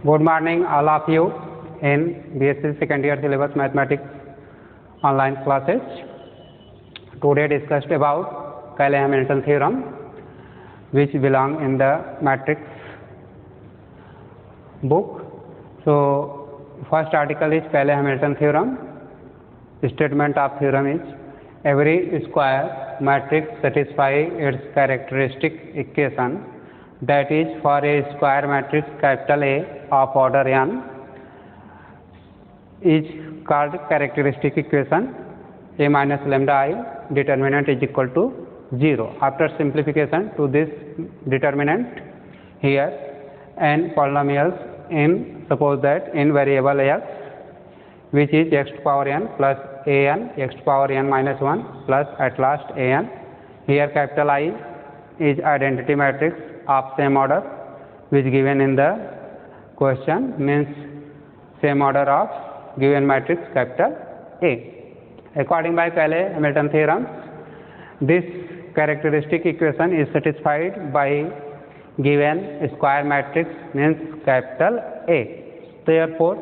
Good morning, all of you in BSc second year syllabus mathematics online classes. Today discussed about Cayley-Hamilton theorem, which belong in the matrix book. So first article is Cayley-Hamilton theorem. Statement of theorem is every square matrix satisfies its characteristic equation, that is, for a square matrix capital A of order n is called characteristic equation. A minus lambda I determinant is equal to 0. After simplification to this determinant, here n polynomials in, suppose that in variable x, which is x to power n plus an x to power n minus 1 plus at last an. Here capital I is identity matrix of same order which given in the question, means same order of given matrix capital A. According by Cayley-Hamilton theorem, this characteristic equation is satisfied by given square matrix means capital A. Therefore,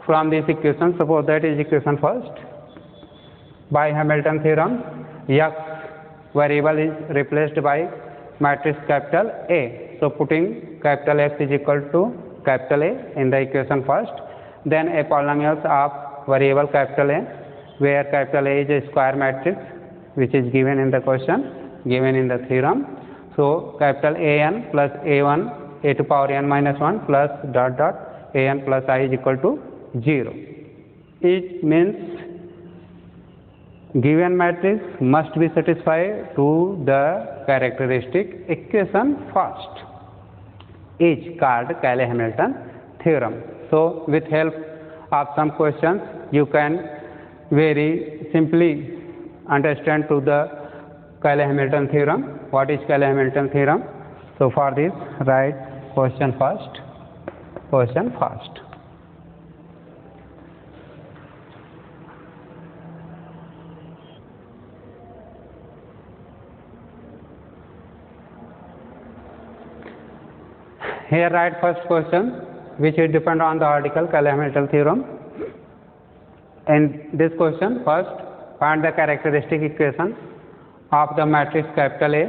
from this equation, suppose that is equation first. By Hamilton theorem, x variable is replaced by matrix capital A. So putting capital X is equal to capital A in the equation first. Then a polynomials of variable capital A, where capital A is a square matrix which is given in the question, given in the theorem. So capital An plus A1 a to power n minus 1 plus dot dot an plus I is equal to 0. It means given matrix must be satisfied to the characteristic equation first, is called Cayley-Hamilton theorem. So with help of some questions, you can very simply understand to the Cayley-Hamilton theorem. What is Cayley-Hamilton theorem? So for this, write question first. Question first. Here write first question, which is depend on the article Cayley-Hamilton theorem. In this question, first find the characteristic equation of the matrix capital A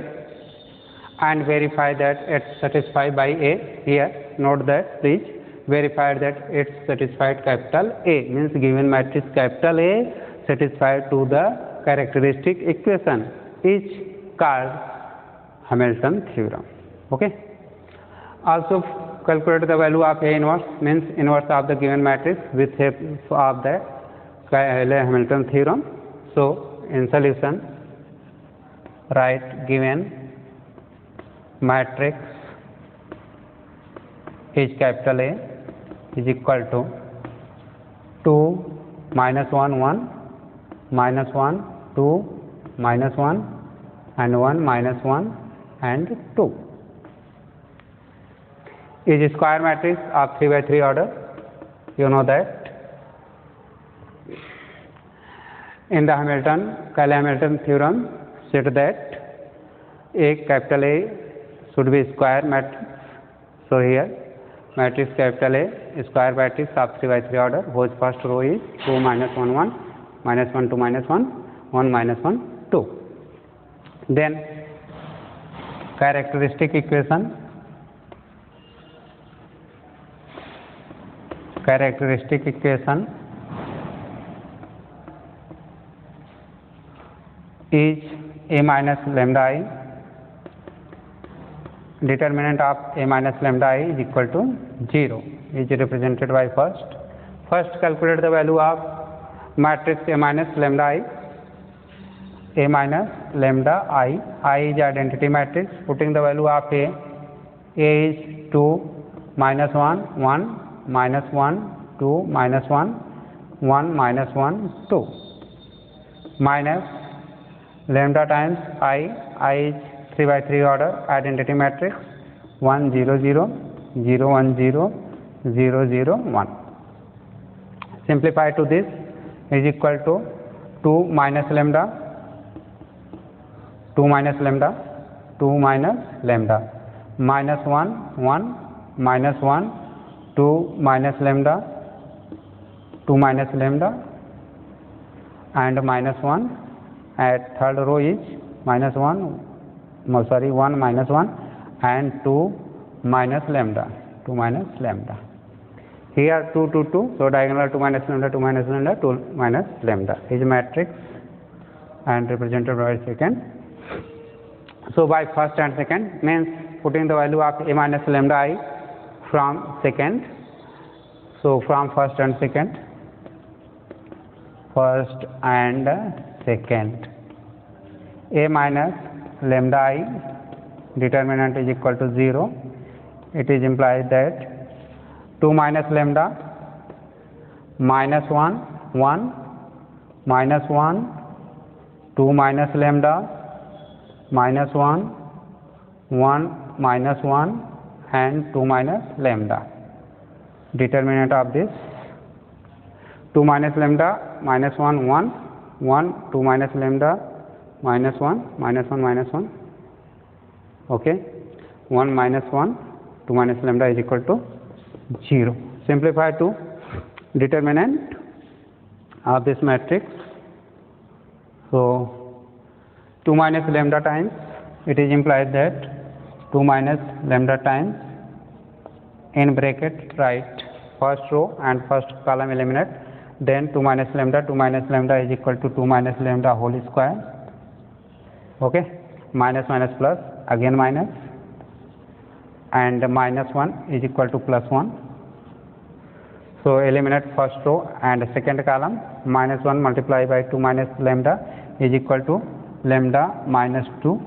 and verify that it's satisfied by A. Here note that, please verify that it's satisfied capital A, means given matrix capital A satisfied to the characteristic equation, is called Hamilton theorem. Okay. Also calculate the value of A inverse, means inverse of the given matrix with help of the Cayley-Hamilton theorem. So in solution, write given matrix is capital A is equal to 2 minus 1 1 minus 1 2 minus 1 and 1 minus 1 and 2. Is a square matrix of 3 by 3 order. You know that. In the Cayley-Hamilton theorem, said that A capital A should be square matrix. So here matrix capital A square matrix of 3 by 3 order, whose first row is 2 minus 1 1 minus 1 2 minus 1 1 minus 1 2. Then characteristic equation is A minus lambda I. Determinant of A minus lambda I is equal to 0, is represented by first. First calculate the value of matrix A minus lambda I. A minus lambda I is identity matrix. Putting the value of A is 2 minus 1 1 minus 1 2 minus 1 1 minus 1 2 minus lambda times I is 3 by 3 order identity matrix 1 0 0 0 1 0 0 0 1. Simplify to this is equal to 2 minus lambda 2 minus lambda 2 minus lambda minus 1 1 minus 1 2 minus lambda, 2 minus lambda, and minus 1. At third row is minus 1, no, sorry, 1 minus 1 and 2 minus lambda, 2 minus lambda. Here 2, 2, 2, so diagonal 2 minus lambda, 2 minus lambda, 2 minus lambda is matrix and represented by second. So by first and second means putting the value of a minus lambda I from second. So from first and second, first and second, a minus lambda I determinant is equal to 0. It is implied that 2 minus lambda, minus 1, 1, minus 1, 2 minus lambda, minus 1, 1 minus 1 and 2 minus lambda. Determinant of this 2 minus lambda, minus 1, 1, 1, 2 minus lambda, minus 1, minus 1, minus 1, okay, 1 minus 1, 2 minus lambda is equal to 0. Simplify to determinant of this matrix. So 2 minus lambda times, it is implied that 2 minus lambda times, in bracket write first row and first column eliminate, then 2 minus lambda is equal to 2 minus lambda whole square, okay, minus minus plus, again minus, and minus 1 is equal to plus 1. So eliminate first row and second column, minus 1 multiplied by 2 minus lambda is equal to lambda minus 2,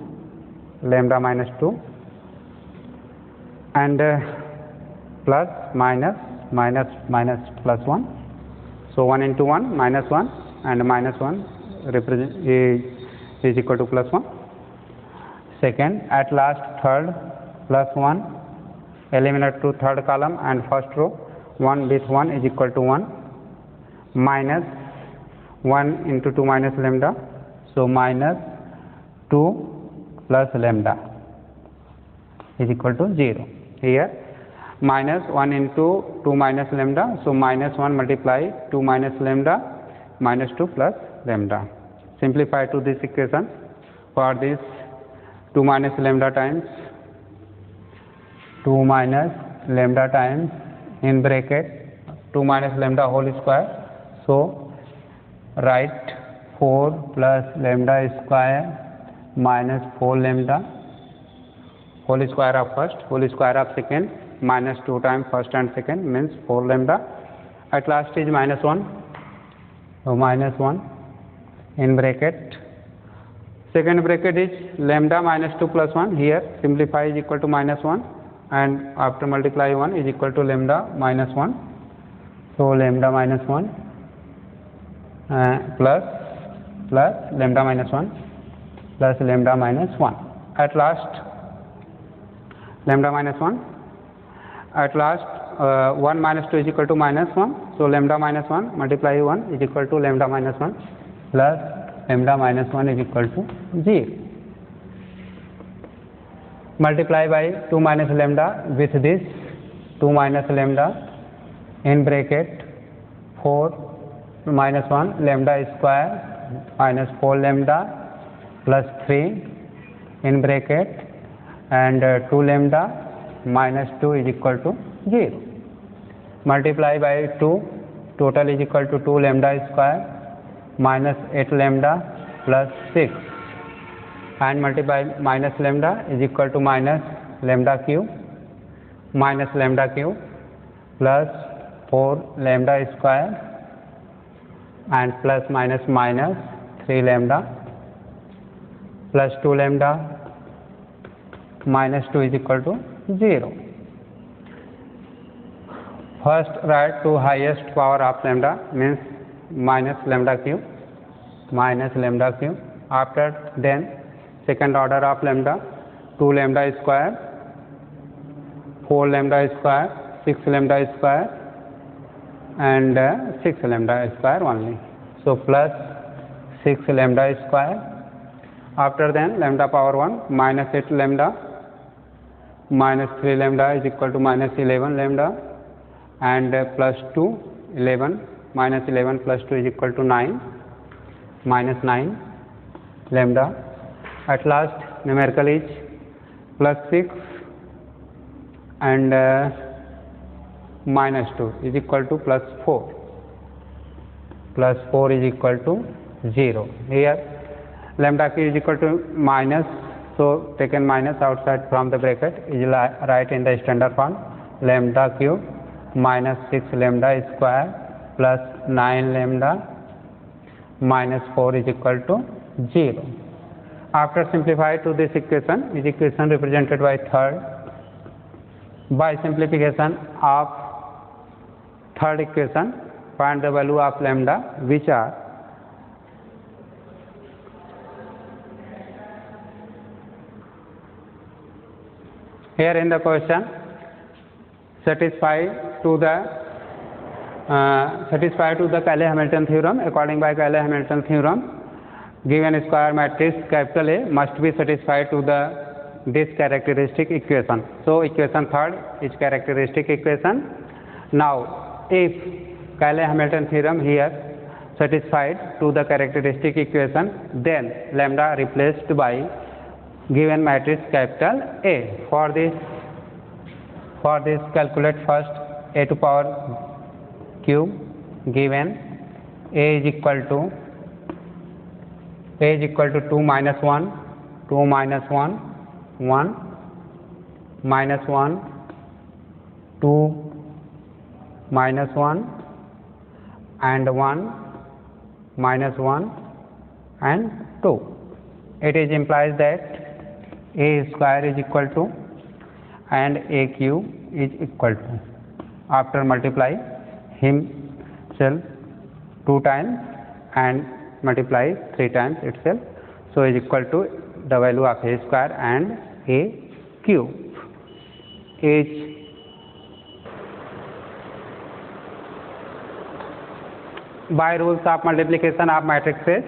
and plus minus minus minus plus 1. So 1 into 1 minus 1 and minus 1 represent is equal to plus 1. Second, at last third plus 1, eliminate to third column and first row, 1 with 1 is equal to 1, minus 1 into 2 minus lambda, so minus 2 plus lambda is equal to 0. Here minus 1 into 2 minus lambda, so minus 1 multiply 2 minus lambda, minus 2 plus lambda. Simplify to this equation. For this 2 minus lambda times 2 minus lambda times, in bracket 2 minus lambda whole square, so write 4 plus lambda square minus 4 lambda whole square of first, whole square of second, minus 2 times first and second means 4 lambda. At last is minus 1, so minus 1 in bracket, second bracket is lambda minus 2 plus 1, here simplify is equal to minus 1 and after multiply 1 is equal to lambda minus 1, so lambda minus 1 plus lambda minus 1 plus lambda minus 1. At last lambda minus 1, at last 1 minus 2 is equal to minus 1, so lambda minus 1 multiply 1 is equal to lambda minus 1 plus lambda minus 1 is equal to 0. Multiply by 2 minus lambda with this 2 minus lambda, in bracket 4 minus 1 lambda square minus 4 lambda plus 3 in bracket, and 2 lambda minus 2 is equal to 0. Multiply by 2, total is equal to 2 lambda square minus 8 lambda plus 6, and multiply minus lambda is equal to minus lambda cube plus 4 lambda square and plus minus minus 3 lambda plus 2 lambda minus 2 is equal to 0. First write to highest power of lambda means minus lambda cube. After then second order of lambda, 2 lambda square, 4 lambda square, 6 lambda square and 6 lambda square only. So plus 6 lambda square. After then lambda power 1 minus 8 lambda minus 3 lambda is equal to minus 11 lambda, and plus 2, 11, minus 11 plus 2 is equal to 9, minus 9 lambda. At last numerical is plus 6 and minus 2 is equal to plus 4. Plus 4 is equal to 0. Here lambda q is equal to minus, so taken minus outside from the bracket is right in the standard form. Lambda q minus 6 lambda square plus 9 lambda minus 4 is equal to 0. After simplify to this equation, is equation represented by third. By simplification of third equation, find the value of lambda, which are here in the question. Satisfy to the Cayley-Hamilton theorem. According by Cayley-Hamilton theorem, given square matrix capital A must be satisfied to this characteristic equation. So equation third is characteristic equation. Now if Cayley-Hamilton theorem here satisfied to the characteristic equation, then lambda replaced by given matrix capital A. For this calculate first a to power cube given a is equal to 2 minus 1, 2 minus 1, 1 minus 1, 2 minus 1 and 1 minus 1 and 2. It is implies that a square is equal to and a cube is equal to, after multiply himself 2 times and multiply 3 times itself, so is equal to the value of a square and a cube. Is by rules of multiplication of matrices,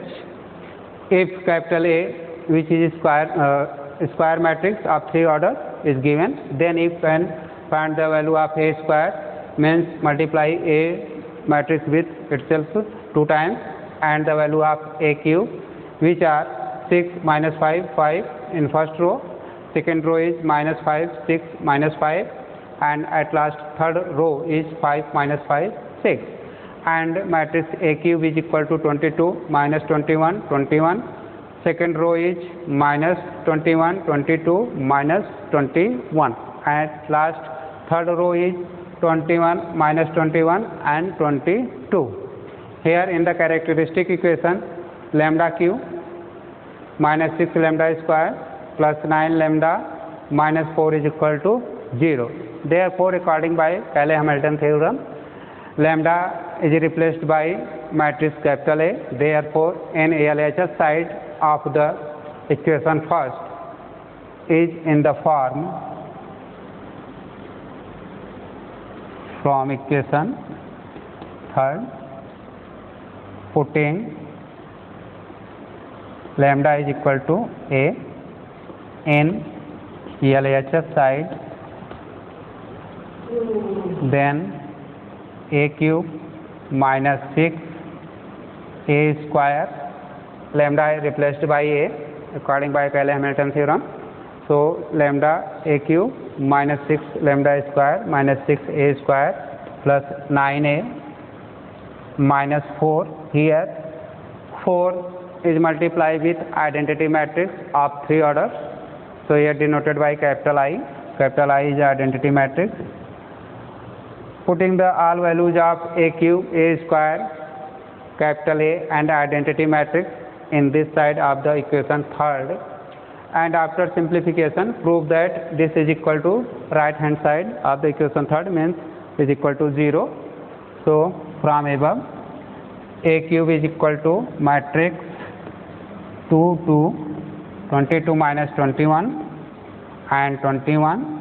if capital A, which is square matrix of 3 orders, is given, then if and find the value of a square, means multiply a matrix with itself 2 times and the value of a cube, which are 6 minus 5, 5 in first row, second row is minus 5, 6 minus 5, and at last third row is 5 minus 5, 6, and matrix a cube is equal to 22 minus 21, 21. Second row is minus 21, 22 minus 21. At last third row is 21 minus 21 and 22. Here in the characteristic equation, lambda q minus 6 lambda square plus 9 lambda minus 4 is equal to 0. Therefore, according by Cayley-Hamilton theorem, lambda is replaced by matrix capital A. Therefore, in LHS side of the equation first is in the form from equation third, putting lambda is equal to A in LHS side, then a cube minus 6 a square, lambda is replaced by a according by Cayley-Hamilton theorem. So lambda a cube minus 6 lambda square minus 6 a square plus 9a minus 4. Here 4 is multiplied with identity matrix of 3 orders. So here denoted by capital I. Capital I is identity matrix. Putting the all values of a cube, a square, capital A and identity matrix in this side of the equation third, and after simplification prove that this is equal to right hand side of the equation third, means is equal to 0. So from above a cube is equal to matrix 2 2 22 minus 21 and 21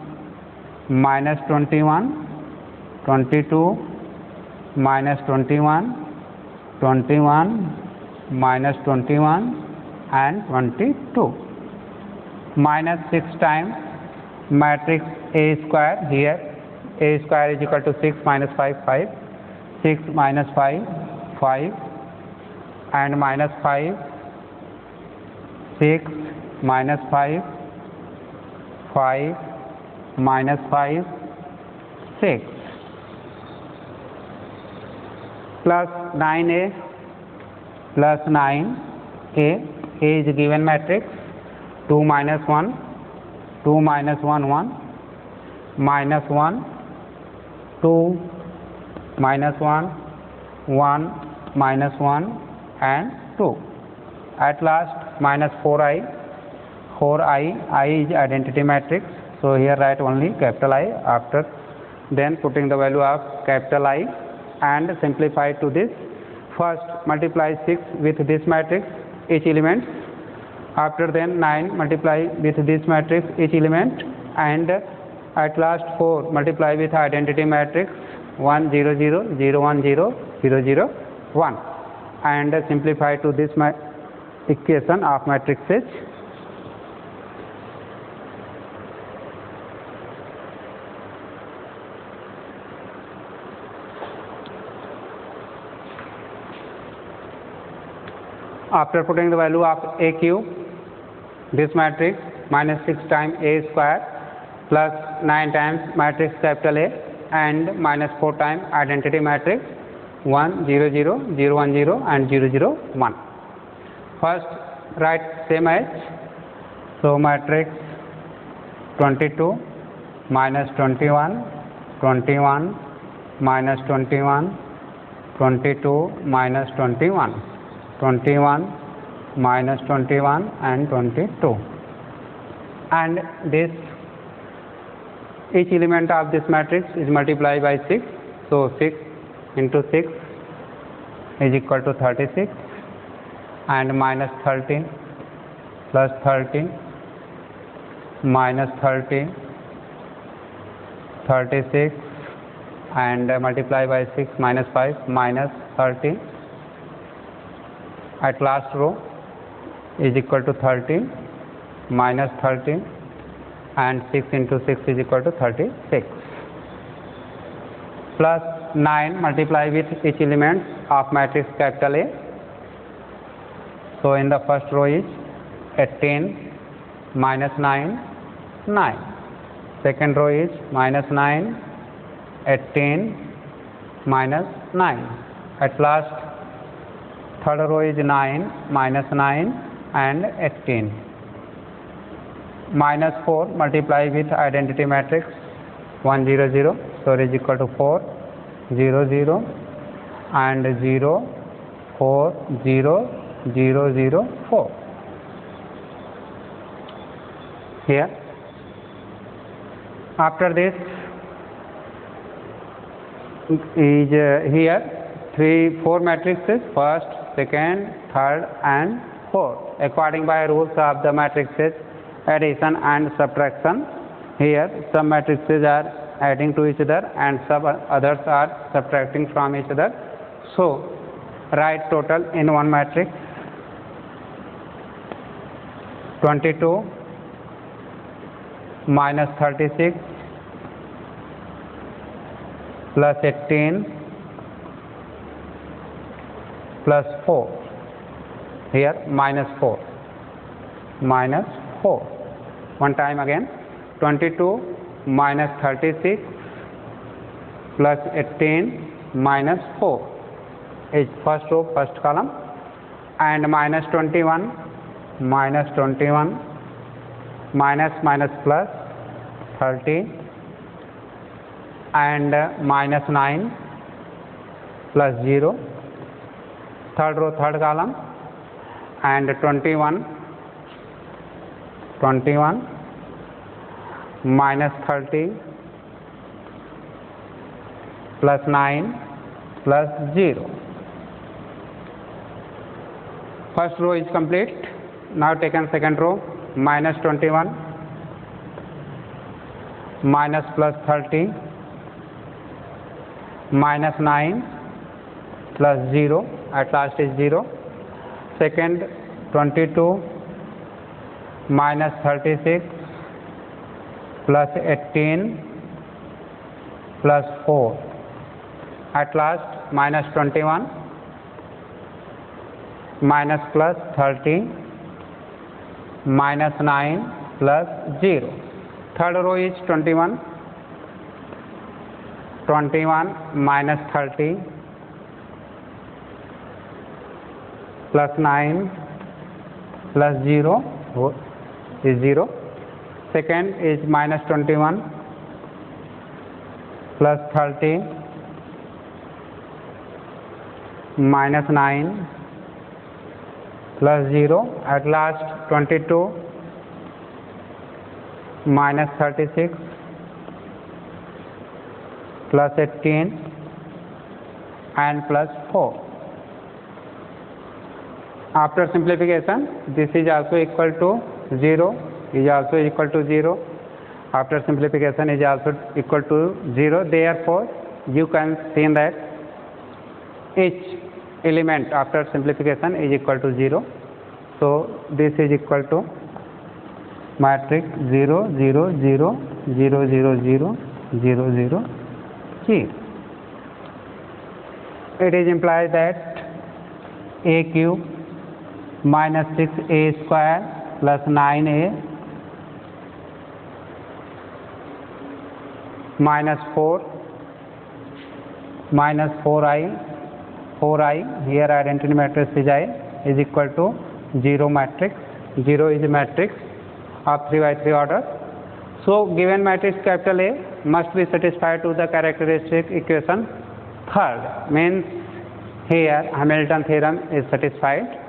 minus 21 22 minus 21 21 minus 21 and 22 minus 6 times matrix A square. Here a square is equal to 6 minus 5 5, 6 minus 5 5, and minus 5 6 minus 5 5 minus 5 6 plus 9a plus 9a is a given matrix 2 minus 1 2 minus 1 1 minus 1 2 minus 1 1 minus 1 and 2. At last minus 4i, I is identity matrix, so here write only capital I after then putting the value of capital I and simplify to this. First multiply 6 with this matrix each element, after then 9 multiply with this matrix each element, and at last 4 multiply with identity matrix 1 0 0 0 1 0 0 0 1 and simplify to this equation of matrices. After putting the value of a cube, this matrix minus 6 times a square plus 9 times matrix capital A and minus 4 times identity matrix 1 0 0 0 1 0 and 0 0 1. First write same as, so matrix 22 minus 21 21 minus 21 22 minus 21 21 minus 21 and 22, and this each element of this matrix is multiplied by 6, so 6 into 6 is equal to 36 and minus 13 plus 13 minus 30 36 and multiply by 6 minus 5 minus 30. At last row is equal to 30 minus 30 and 6 into 6 is equal to 36 plus 9 multiply with each element of matrix capital A. So in the first row is 18 minus 9 9, second row is minus 9 18 minus 9, at last third row is 9 minus 9 and 18, minus 4 multiply with identity matrix 1 0 0, so it is equal to 4 0 0 and 0 4 0 0 0 4. Here after this is here 4 matrices, first, second, third and fourth, according by rules of the matrices addition and subtraction. Here some matrices are adding to each other and some others are subtracting from each other. So write total in one matrix 22 minus 36 plus 18 plus 4, here minus 4 one time again 22 minus 36 plus 18 minus 4 is first row first column, and minus 21 minus plus 30 and minus 9 plus 0, third row third column, and 21 minus 30 plus 9 plus 0. First row is complete. Now taken second row, minus 21 minus plus 30 minus 9 plus 0, at last is 0. Second 22 minus 36 plus 18 plus 4. At last minus 21 minus plus 30 minus 9 plus 0. Third row is 21 minus 30 plus 9 plus 0 is 0. Second is minus 21 plus 30 minus 9 plus 0. At last 22 minus 36 plus 18 and plus 4. After simplification, this is also equal to 0, is also equal to 0. After simplification is also equal to 0. Therefore, you can see that each element after simplification is equal to 0. So, this is equal to matrix 0, 0, 0, 0, 0, 0, 0, 0, 0. It is implied that a cube minus 6a square plus 9a minus 4 minus 4i here identity matrix is I is equal to 0 matrix. 0 is a matrix of 3 by 3 order. So, given matrix capital A must be satisfied to the characteristic equation third, means here Hamilton theorem is satisfied.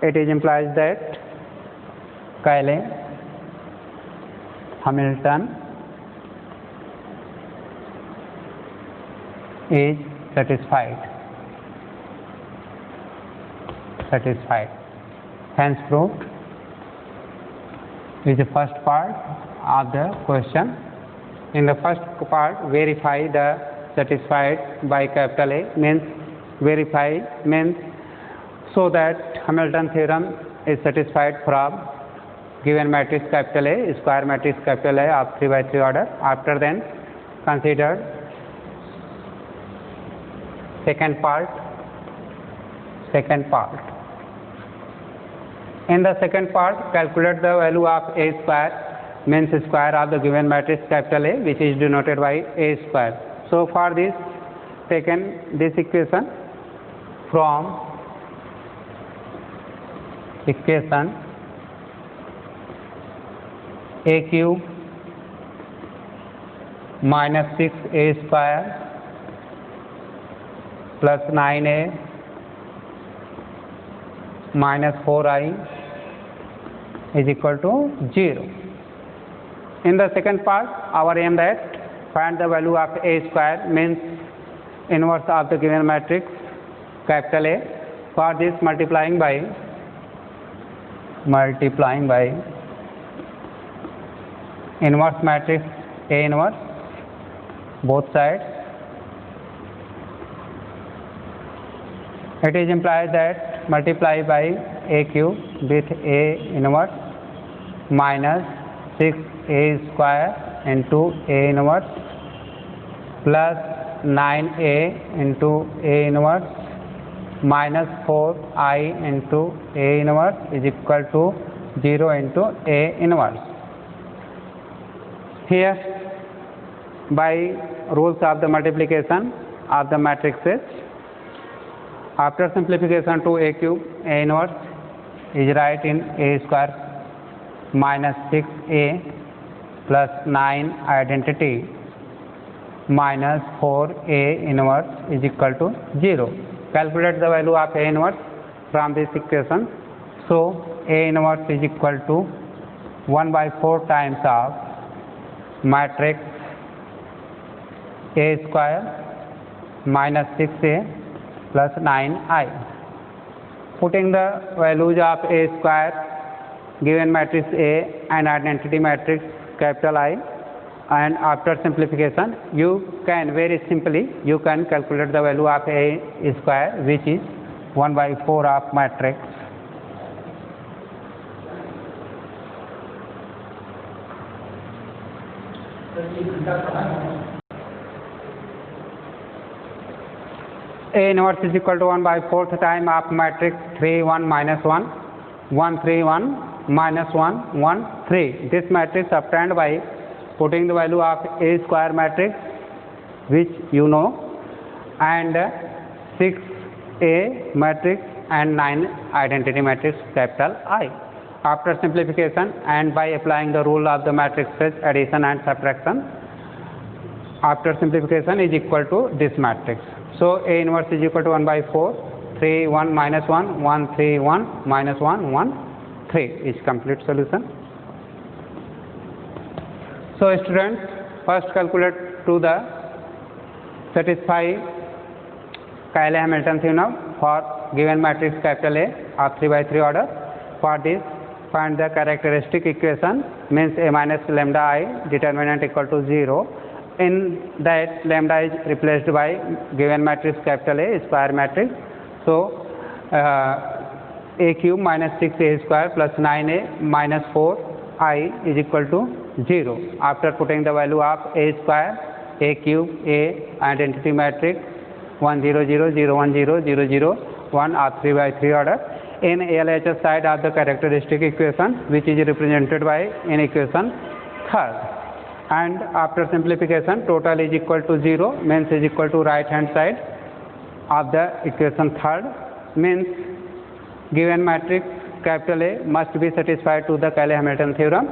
It is implies that Hamilton is satisfied. Hence proved is the first part of the question. In the first part, verify the satisfied by capital A, means verify means so that Hamilton theorem is satisfied from given matrix capital A, square matrix capital A of 3 by 3 order. After then consider second part. In the second part, calculate the value of A square, means square of the given matrix capital A, which is denoted by A square. So, for this, taken this equation from equation a cube minus 6a square plus 9a minus 4i is equal to 0. In the second part, our aim that find the value of a square, means inverse of the given matrix capital A. For this, multiplying by inverse matrix A inverse both sides. It is implied that multiply by a cube with A inverse minus 6a square into A inverse plus 9a into A inverse minus 4i into A inverse is equal to 0 into A inverse. Here, by rules of the multiplication of the matrices, after simplification to A cube, A inverse is right in A square minus 6a plus 9 identity minus 4a inverse is equal to 0. Calculate the value of A inverse from this equation. So, A inverse is equal to 1 by 4 times of matrix A square minus 6a plus 9i. Putting the values of A square, given matrix A and identity matrix capital I, and after simplification you can very simply you can calculate the value of A square, which is 1 by 4 of matrix A inverse is equal to 1 by 4th time of matrix 3 1 minus 1 1 3 1 minus 1 1 3. This matrix obtained by putting the value of A square matrix, which you know, and 6A matrix and 9 identity matrix capital I. After simplification and by applying the rule of the matrices addition and subtraction, after simplification is equal to this matrix. So A inverse is equal to 1 by 4, 3 1 minus 1 1 3 1 minus 1 1 3 is complete solution. So students, first calculate to the satisfy Cayley-Hamilton theorem for given matrix capital A of 3 by 3 order. For this, find the characteristic equation, means A minus lambda I determinant equal to 0. In that, lambda is replaced by given matrix capital A square matrix. So A cube minus 6A square plus 9A minus 4I is equal to 0. After putting the value of A square, A cube, A identity matrix 1 0 0 0 1 0 0 0 1 of 3 by 3 order in LHS side of the characteristic equation, which is represented by in equation third. And after simplification, total is equal to 0, means is equal to right hand side of the equation third, means given matrix capital A must be satisfied to the Cayley-Hamilton theorem.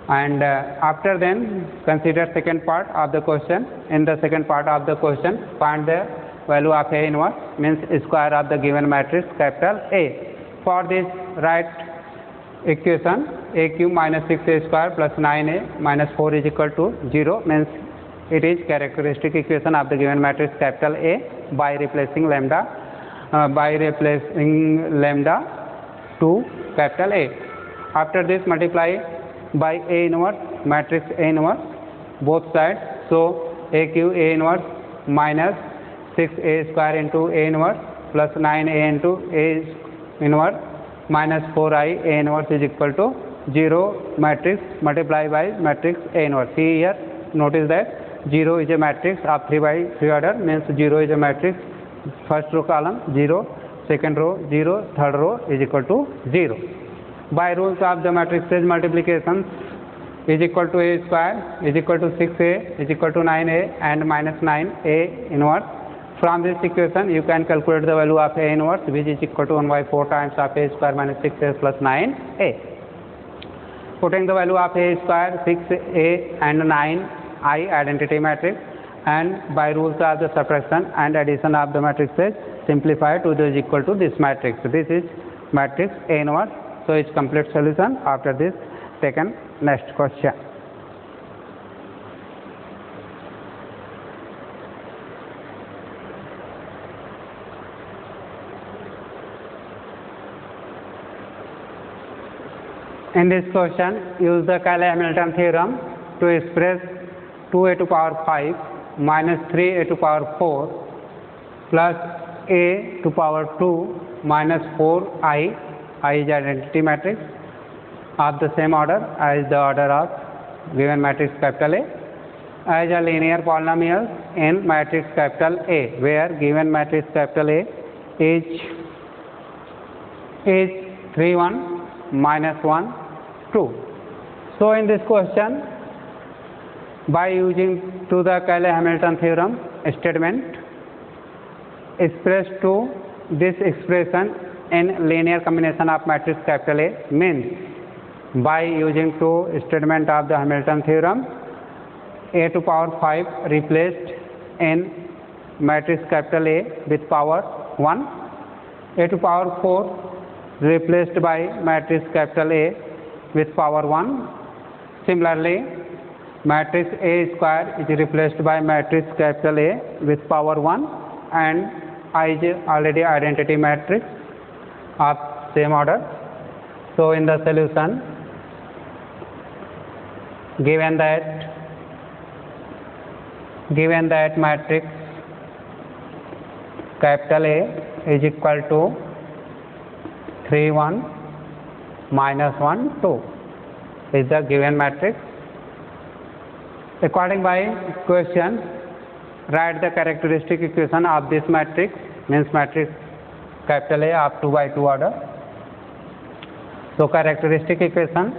And after then consider second part of the question. In the second part of the question, find the value of A inverse, means square of the given matrix capital A. For this, write equation A cube minus 6A square plus 9A minus 4 is equal to 0, means it is characteristic equation of the given matrix capital A by replacing lambda to capital A. After this, multiply by A inverse, matrix A inverse, both sides. So A cube A inverse minus 6A square into A inverse plus 9A into A inverse minus 4I A inverse is equal to 0 matrix multiplied by matrix A inverse. See here, notice that 0 is a matrix of 3 by 3 order, means 0 is a matrix, first row column 0, second row 0, third row is equal to 0. By rules of the matrices multiplications, is equal to A square is equal to 6A is equal to 9A and minus 9A inverse. From this equation, you can calculate the value of A inverse, which is equal to 1 by 4 times of A square minus 6A plus 9A. Putting the value of A square, 6A and 9I identity matrix, and by rules of the subtraction and addition of the matrices, simplify to this equal to this matrix. This is matrix A inverse. So it's complete solution. After this, taken next question. In this question, use the Cayley-Hamilton theorem to express 2A to power 5 minus 3A to power 4 plus A to power 2 minus 4I. I is identity matrix of the same order as the order of given matrix capital A as a linear polynomial in matrix capital A, where given matrix capital A is 3 1 minus 1 2. So in this question, by using to the Cayley-Hamilton theorem statement, express to this expression in linear combination of matrix capital A, means by using to statement of the Hamilton theorem, A to power 5 replaced in matrix capital A with power 1, A to power 4 replaced by matrix capital A with power 1. Similarly, matrix A square is replaced by matrix capital A with power 1, and I is already identity matrix of same order. So in the solution, given that matrix capital A is equal to 3 1 minus 1 2 is the given matrix. According by question, write the characteristic equation of this matrix, means matrix capital A of 2 by 2 order. So characteristic equation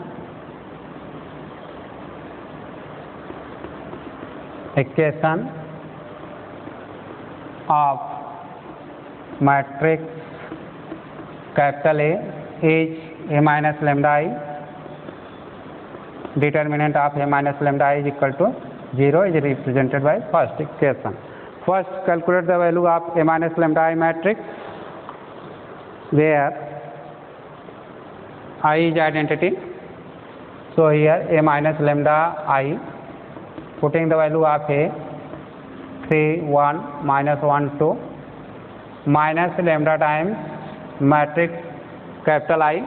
of matrix capital A is A minus lambda I. Determinant of A minus lambda I is equal to 0 is represented by first equation. First, calculate the value of A minus lambda I matrix, where I is identity. So here A minus lambda I, putting the value of A 3 1 minus 1 2 minus lambda times matrix capital I,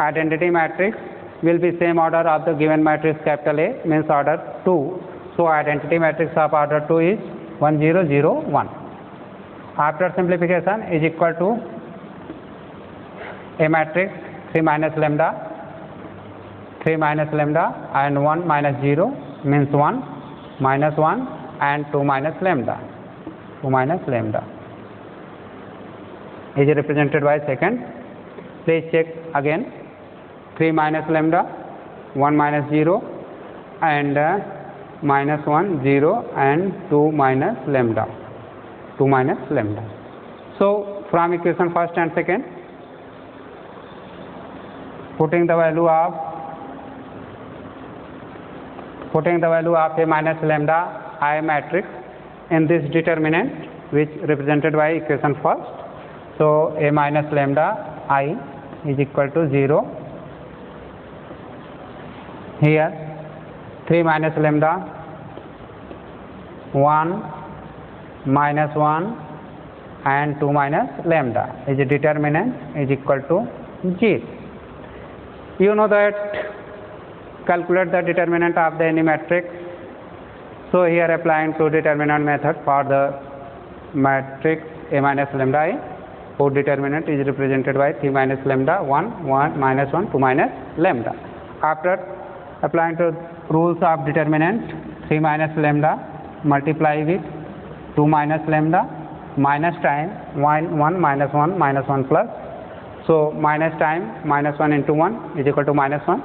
identity matrix will be same order of the given matrix capital A, means order 2. So identity matrix of order 2 is 1 0 0 1. After simplification is equal to A matrix 3 minus lambda and 1 minus 0 means 1 minus 1 and 2 minus lambda. Is represented by second. Please check again. 3 minus lambda, 1 minus 0 and minus 1 0 and 2 minus lambda. So from equation first and second, putting the value of A minus lambda I matrix in this determinant, which represented by equation first. So A minus lambda I is equal to 0. Here 3 minus lambda, 1 minus 1 and 2 minus lambda is a determinant is equal to 0. You know that calculate the determinant of the any matrix. So here applying two determinant method for the matrix A minus lambda I, whose determinant is represented by 3 minus lambda 1 minus 1 2 minus lambda. After applying to rules of determinant, 3 minus lambda multiply with 2 minus lambda minus time 1 minus 1 minus 1 plus. So minus time minus 1 into 1 is equal to minus 1,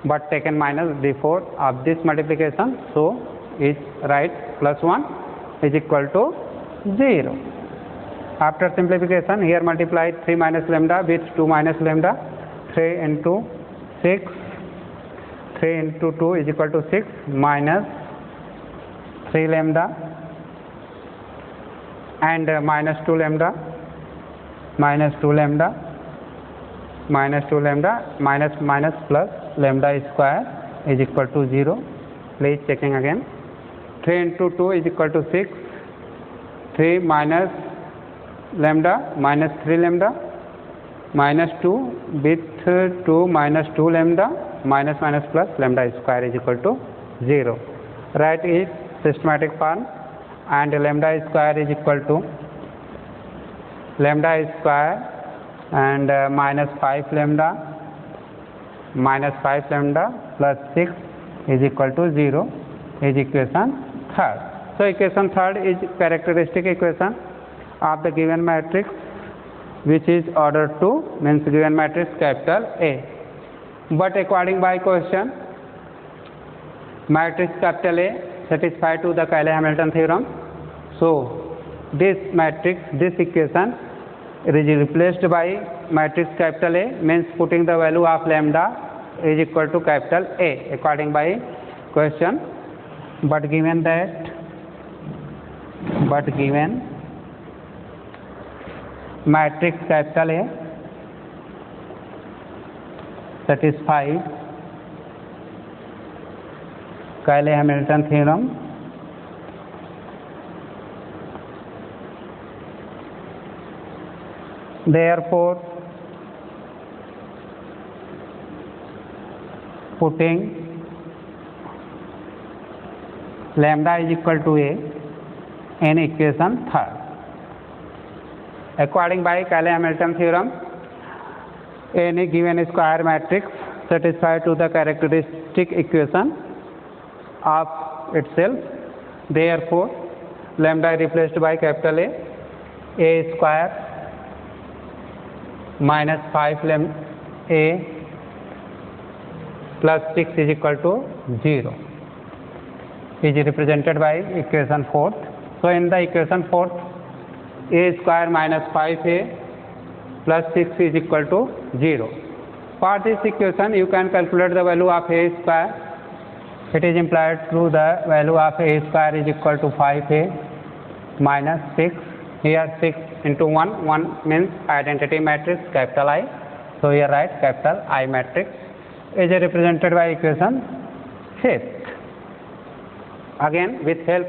but taken minus before of this multiplication, so is right plus 1 is equal to 0. After simplification, here multiply 3 minus lambda with 2 minus lambda, 3 into 6, 3 into 2 is equal to 6 minus 3 lambda and minus 2 lambda minus plus lambda square is equal to 0. Please checking again. 3 into 2 is equal to 6, 3 minus lambda minus 3 lambda minus 2 with 2 minus 2 lambda minus plus lambda square is equal to 0. Write is systematic form, and lambda square is equal to lambda square and minus 5 lambda plus 6 is equal to 0 is equation third. So equation third is characteristic equation of the given matrix, which is order 2, means given matrix capital A. But according by question, matrix capital A satisfy to the Cayley-Hamilton theorem. So this matrix, this equation is replaced by matrix capital A, means putting the value of lambda is equal to capital A according by question. But given matrix capital A satisfies Cayley-Hamilton theorem, therefore putting lambda is equal to A in equation third. According by Cayley-Hamilton theorem, any given square matrix satisfy to the characteristic equation of itself. Therefore, lambda replaced by capital A square minus 5 lambda A plus 6 is equal to 0 is represented by equation 4th. So in the equation 4th, A square minus 5A plus 6 is equal to 0. For this equation, you can calculate the value of A square. It is implied through the value of A square is equal to 5A minus 6. Here 6 into 1, 1 means identity matrix capital I. So here write capital I matrix is represented by equation 5th. Again, with help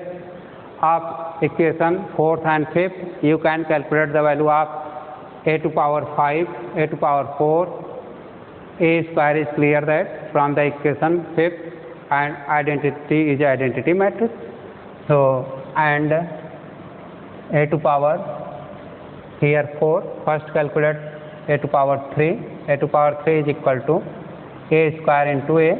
of equation 4th and 5th, you can calculate the value of A to power 5, A to power 4. A square is clear that from the equation 5th, and identity is identity matrix. So, and A to power here 4, first calculate A to power 3. A to power 3 is equal to A square into A.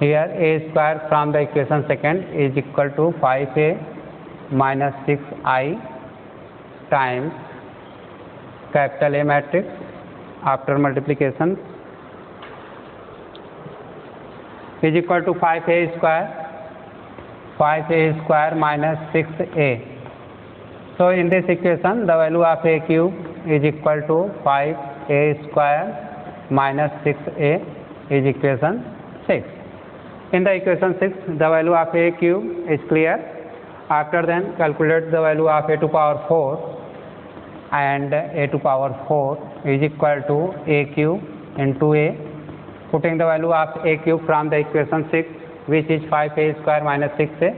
Here A square from the equation 2nd is equal to 5A minus 6I times capital A matrix after multiplication is equal to 5A square minus 6A. So in this equation, the value of A cube is equal to 5A square minus 6A is equation 6. In the equation 6, the value of A cube is clear. After then, calculate the value of A to power 4, and A to power 4 is equal to A cube into A. Putting the value of A cube from the equation 6, which is 5A square minus 6A.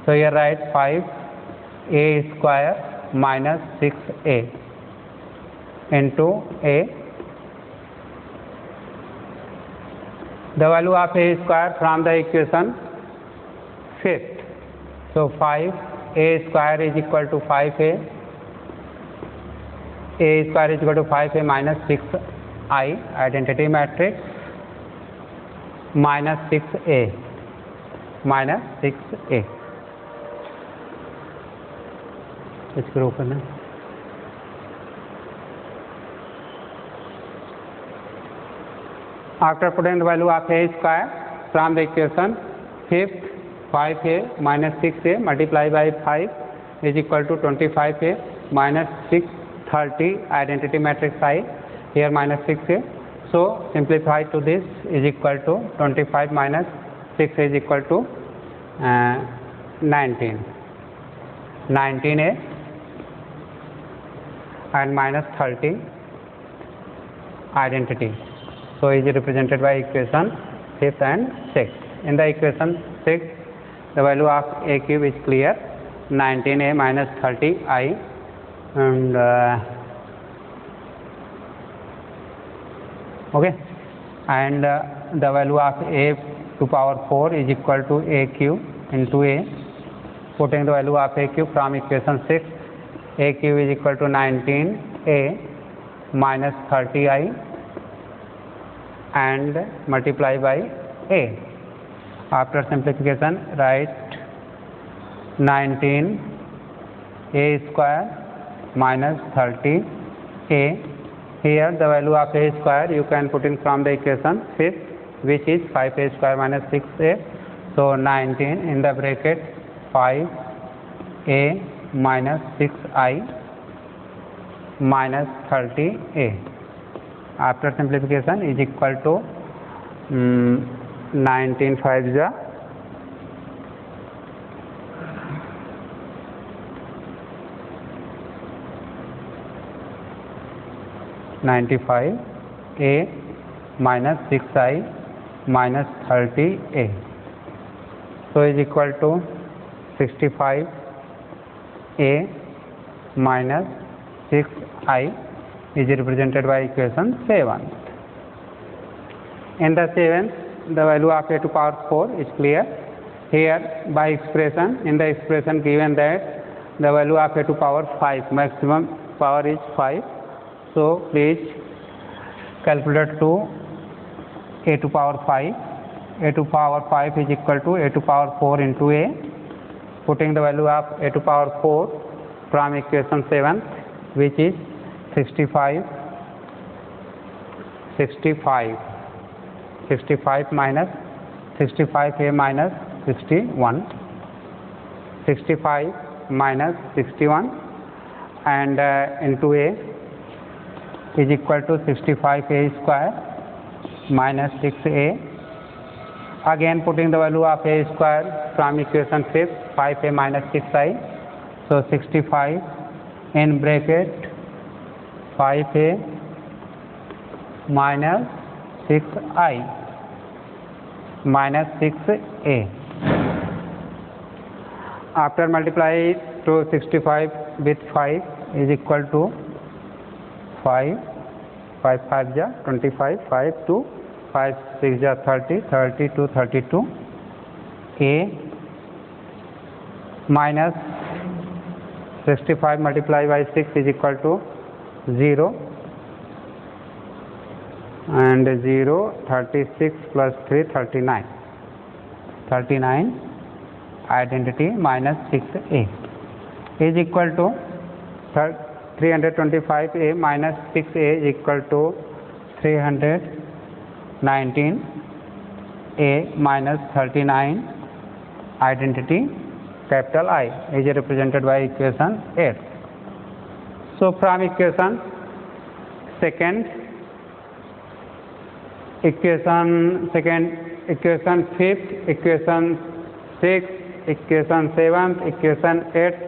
So here write 5A square minus 6A into A. The value of A square from the equation 5th. So 5A square is equal to 5A. A square is equal to 5A minus 6I, identity matrix, minus 6A. इसको open है. After putting the value of A square from the equation 5th, 5A minus 6A multiplied by 5 is equal to 25A minus 6, 30 identity matrix I, here minus 6A. So simplify to this is equal to 25 minus 6 is equal to 19A and minus 30 identity. So is represented by equation 5th and 6th. In the equation 6, the value of A cube is clear, 19A minus 30I, and okay, and the value of A to power 4 is equal to A cube into A. Putting the value of A cube from equation 6, A cube is equal to 19A minus 30I and multiply by A. After simplification, write 19A square minus 30A. Here the value of A square you can put in from the equation 5th, which is 5A square minus 6A. So 19 in the bracket 5A minus 6I minus 30A. After simplification is equal to 19 5 ja 95A minus 6I minus 30A. So is equal to 65A minus 6I is represented by equation 7. In the 7th, the value of A to power 4 is clear. Here by expression, in the expression given that the value of A to power 5, maximum power is 5. So please calculate to A to power 5. A to power 5 is equal to A to power 4 into A. putting the value of a to power 4 from equation 7, which is 65 minus 65a minus 61, 65 minus 61 and into a is equal to 65a square minus 6a. Again putting the value of a square from equation 5, 5a minus 6i. So 65 in bracket 5a minus 6i minus 6a. After multiply to 65 with 5 is equal to 5, 5 5 ja 25, 5 2, 5 6 ja 30, 30 to 32, a minus 65 multiplied by 6 is equal to 0 and 0, 36 plus 3, 39, 39 identity minus 6a is equal to 325a minus 6a is equal to 319a minus 39 identity capital I is represented by equation 8. So from equation second, equation 5th, equation 6th, equation 7th, equation 8th,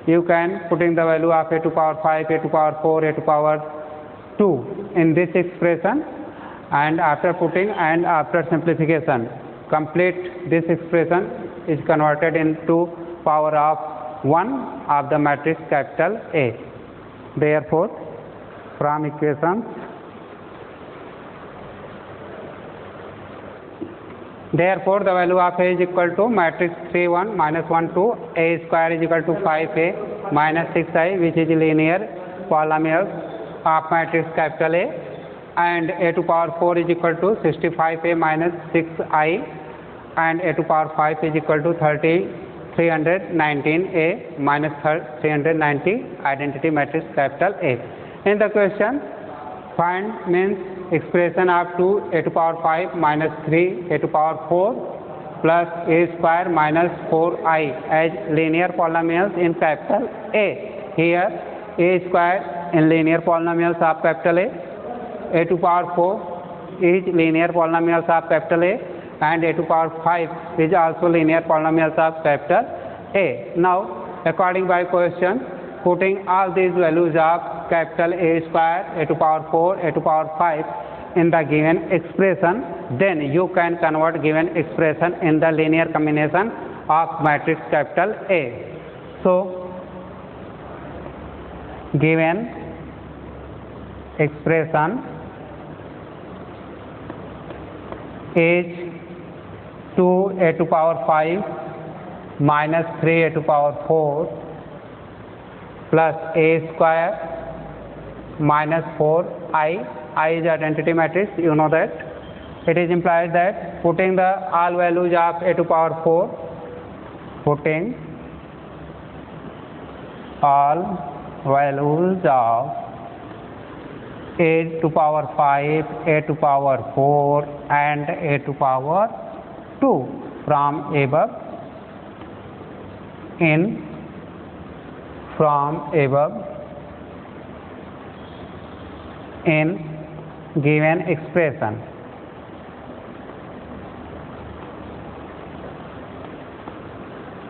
you can putting the value of a to power 5, a to power 4, a to power 2 in this expression, and after putting and after simplification, complete this expression is converted into power of 1 of the matrix capital A. Therefore, from equation therefore the value of A is equal to matrix 3 1 minus 1 2, A square is equal to 5A minus 6I, which is linear polynomial of matrix capital A, and a to power 4 is equal to 65a minus 6i, and a to power 5 is equal to 319a minus 390 identity matrix capital A. In the question, find means expression of 2 a to power 5 minus 3 a to power 4 plus a square minus 4i as linear polynomials in capital A. Here a square in linear polynomials of capital A to power 4 is linear polynomials of capital A, and a to power 5 is also linear polynomials of capital A. Now, according by question, putting all these values of capital A square, a to power 4, a to power 5 in the given expression, then you can convert given expression in the linear combination of matrix capital A. So, given expression is 2a to power 5 minus 3a to power 4 plus a square minus 4i. I is identity matrix, you know that. It is implied that putting the all values of a to power 4, putting all values of a to power 5, a to power 4 and a to power 2 from above in given expression.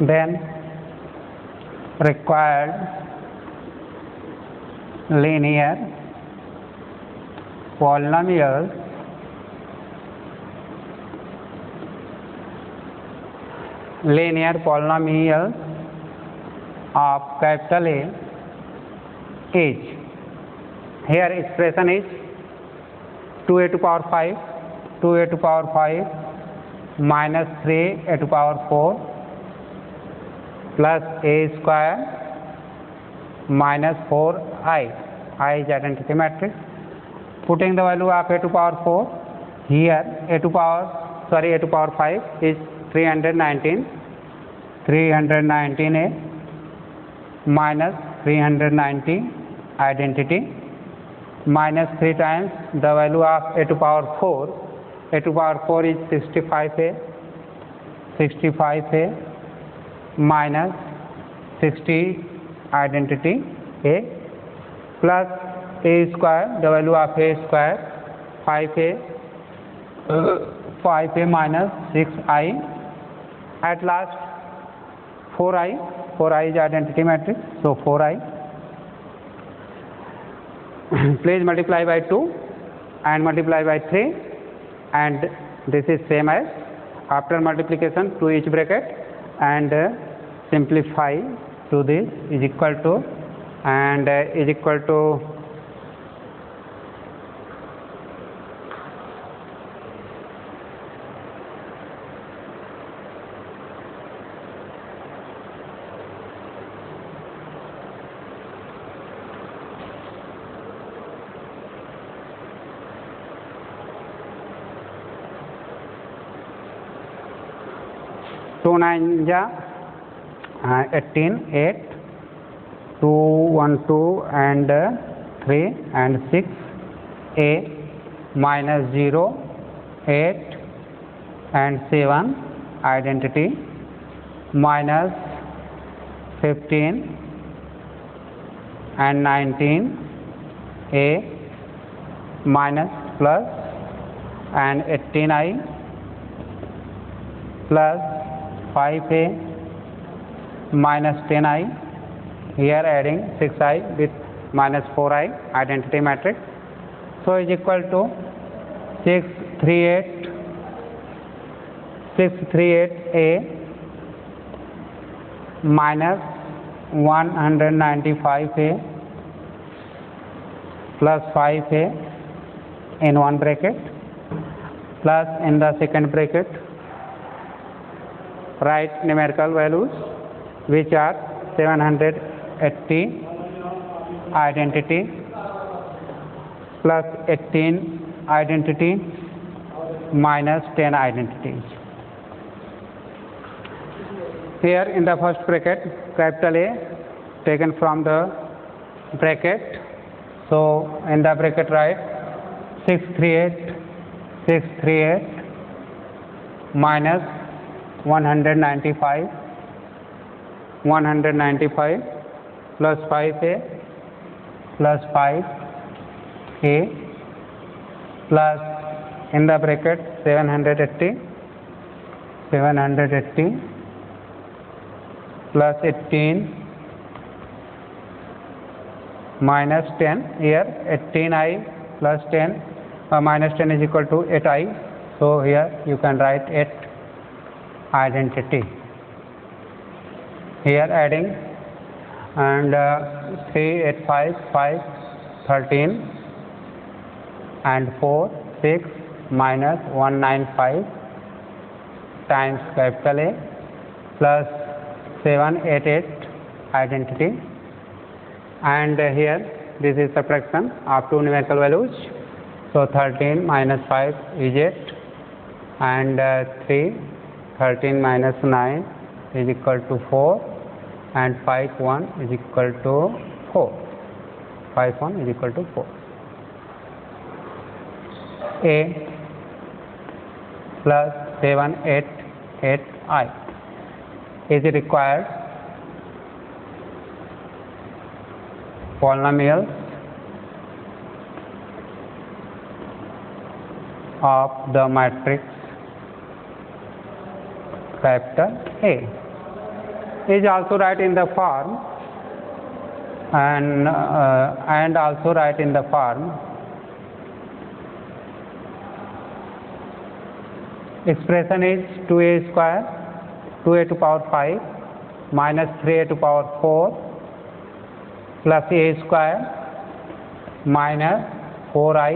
Then required linear polynomials of capital A is, here expression is 2a to power 5, 2a to power 5 minus 3a to power 4 plus a square minus 4i. I is identity matrix. Putting the value of a to power 4, here a to power 5 is 319 319A minus 390 identity minus 3 times the value of a to power 4. A to power 4 is 65A minus 60 identity A plus A square, the value of A square 5A minus 6I. At last 4I is identity matrix, so 4I. Please multiply by 2 and multiply by 3, and this is same as after multiplication to each bracket and simplify to this is equal to and is equal to 2 9 ja 18, 8, 2 1 2 and 3 and 6, A minus 0, 8 and 7 identity minus 15 and 19 A minus plus and 18I plus 5A minus 10I, here adding 6I with minus 4I identity matrix, so is equal to 638A minus 195A plus 5A in one bracket plus in the second bracket write numerical values which are 780 identity plus 18 identity minus 10 identities. Here in the first bracket capital A taken from the bracket, so in the bracket write 638 minus 195 plus 5A plus 5A plus in the bracket 780 plus 18 minus 10, here 18I plus 10 minus 10 is equal to 8I, so here you can write 8 identity, here adding and 3 8 5 5 13 and 4 6 minus 195 times capital A plus 788 identity, and here this is subtraction of two numerical values, so 13 minus 5 is 8 and 13 minus 9 is equal to 4 and 5 1 is equal to 4. 5 1 is equal to 4. A plus 788I is required polynomials of the matrix capital A, is also write in the form and also write in the form expression is 2A square 2A to power 5 minus 3A to power 4 plus A square minus 4I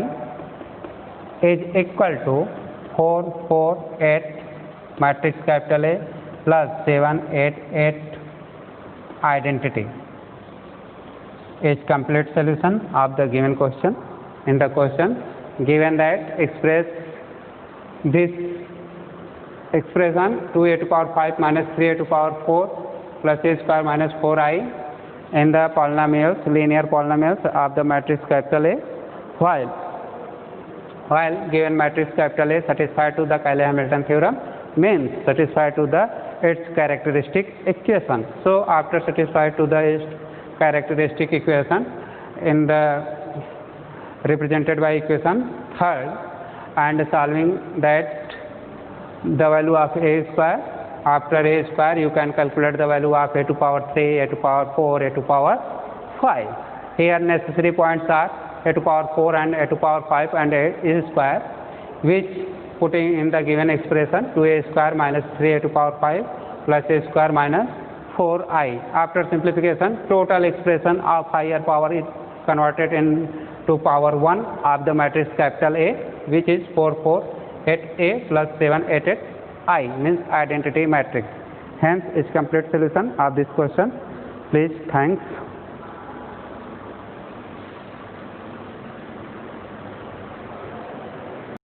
is equal to 4 4 8 matrix capital A plus 788 identity is complete solution of the given question. In the question given that express this expression 2a to power 5 minus 3a to power 4 plus a square minus 4i in the polynomials, linear polynomials of the matrix capital A, while given matrix capital A satisfied to the Cayley-Hamilton theorem means satisfied to the its characteristic equation. So after satisfied to the characteristic equation in the represented by equation third and solving that the value of a square, after a square you can calculate the value of a to power 3, a to power 4, a to power 5. Here necessary points are a to power 4 and a to power 5 and a square, which putting in the given expression 2a square minus 3a to power 5 plus a square minus 4i. After simplification, total expression of higher power is converted into power 1 of the matrix capital A, which is 4 4 8a plus 7 8 8i, means identity matrix. Hence is complete solution of this question. Please, thanks.